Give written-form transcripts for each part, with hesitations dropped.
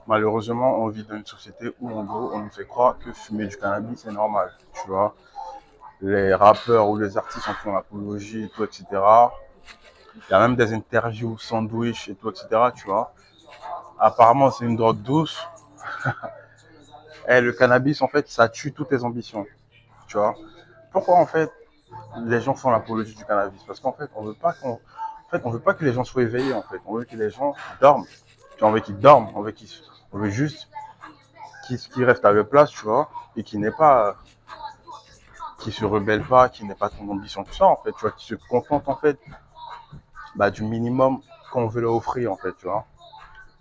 Malheureusement, on vit dans une société où, en gros, on nous fait croire que fumer du cannabis est normal, tu vois. Les rappeurs ou les artistes en font l'apologie et tout, etc. Il y a même des interviews sandwich et tout, etc., tu vois. Apparemment, c'est une drogue douce. Et le cannabis, en fait, ça tue toutes tes ambitions, tu vois. Pourquoi, en fait, les gens font l'apologie du cannabis? Parce qu'en fait, on veut pas que les gens soient éveillés, en fait. On veut que les gens dorment. Tu vois, on veut qu'ils dorment. On veut juste qu'ils restent à leur place, tu vois, et qui se rebellent pas, qui n'aient pas ton ambition, tout ça, en fait, tu vois, qui se contentent, en fait, du minimum qu'on veut leur offrir, en fait, tu vois.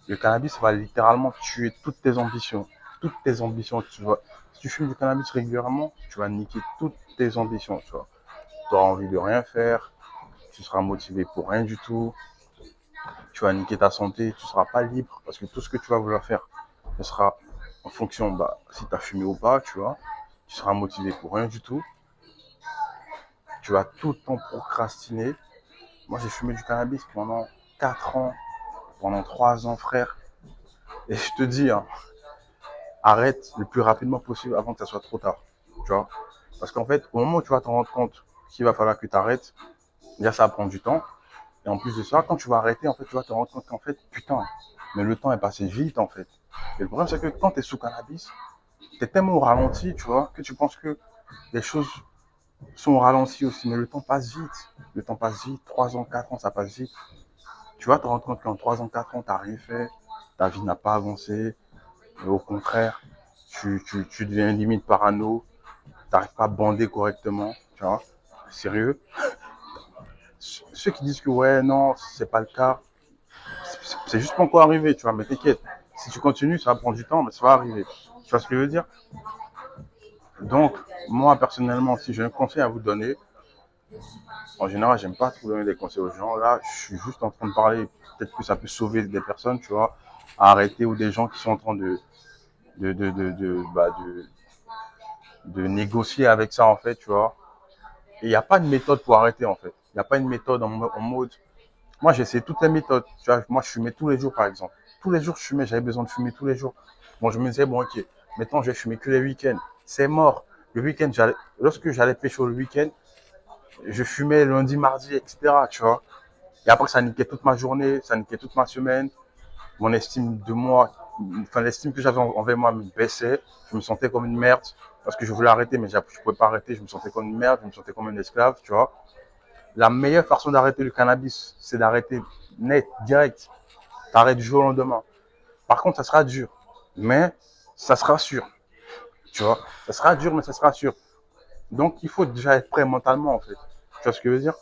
Le cannabis va littéralement tuer toutes tes ambitions. Toutes tes ambitions, tu vois. Si tu fumes du cannabis régulièrement, tu vas niquer toutes tes ambitions, tu vois. Tu auras envie de rien faire, tu seras motivé pour rien du tout, tu vas niquer ta santé, tu seras pas libre parce que tout ce que tu vas vouloir faire, ce sera en fonction, si tu as fumé ou pas, tu vois. Tu seras motivé pour rien du tout. Tu vas tout le temps procrastiner. Moi, j'ai fumé du cannabis pendant 4 ans, pendant 3 ans, frère. Et je te dis, hein, arrête le plus rapidement possible avant que ça soit trop tard. Tu vois. Parce qu'en fait, au moment où tu vas t'en rendre compte qu'il va falloir que tu arrêtes, déjà, ça va prendre du temps. Et en plus de ça, quand tu vas arrêter, en fait, tu vas te rendre compte qu'en fait, putain, mais le temps est passé vite, en fait. Et le problème, c'est que quand tu es sous cannabis, tu es tellement au ralenti, tu vois, que tu penses que les choses sont au ralenti aussi. Mais le temps passe vite. Le temps passe vite. 3 ans, 4 ans, ça passe vite. Tu vas te rendre compte qu'en 3 ans, 4 ans, tu n'as rien fait. Ta vie n'a pas avancé. Et au contraire, tu deviens limite parano. Tu n'arrives pas à bander correctement. Tu vois, sérieux. Ceux qui disent que ouais, non, c'est pas le cas, c'est juste pas encore arrivé, tu vois, mais t'inquiète. Si tu continues, ça va prendre du temps, mais ça va arriver. Tu vois ce que je veux dire? Donc, moi, personnellement, si j'ai un conseil à vous donner, en général, j'aime pas trop donner des conseils aux gens. Là, je suis juste en train de parler, peut-être que ça peut sauver des personnes, tu vois, à arrêter, ou des gens qui sont en train de, de, de, de, bah, de, de négocier avec ça, en fait, tu vois. Et il n'y a pas de méthode pour arrêter, en fait. Il n'y a pas une méthode en mode. Moi, j'ai essayé toutes les méthodes. Tu vois, moi, je fumais tous les jours, par exemple. Tous les jours, je fumais. J'avais besoin de fumer tous les jours. Bon, je me disais, bon, ok, maintenant, je vais fumer que les week-ends. C'est mort. Le week-end, lorsque j'allais pécho le week-end, je fumais lundi, mardi, etc. Tu vois. Et après, ça niquait toute ma journée, ça niquait toute ma semaine. Mon estime de moi, enfin, l'estime que j'avais envers moi me baissait. Je me sentais comme une merde parce que je voulais arrêter, mais je ne pouvais pas arrêter. Je me sentais comme une merde, je me sentais comme un esclave, tu vois. La meilleure façon d'arrêter le cannabis, c'est d'arrêter net, direct. T'arrêtes du jour au lendemain. Par contre, ça sera dur, mais ça sera sûr. Tu vois, ça sera dur, mais ça sera sûr. Donc, il faut déjà être prêt mentalement, en fait. Tu vois ce que je veux dire?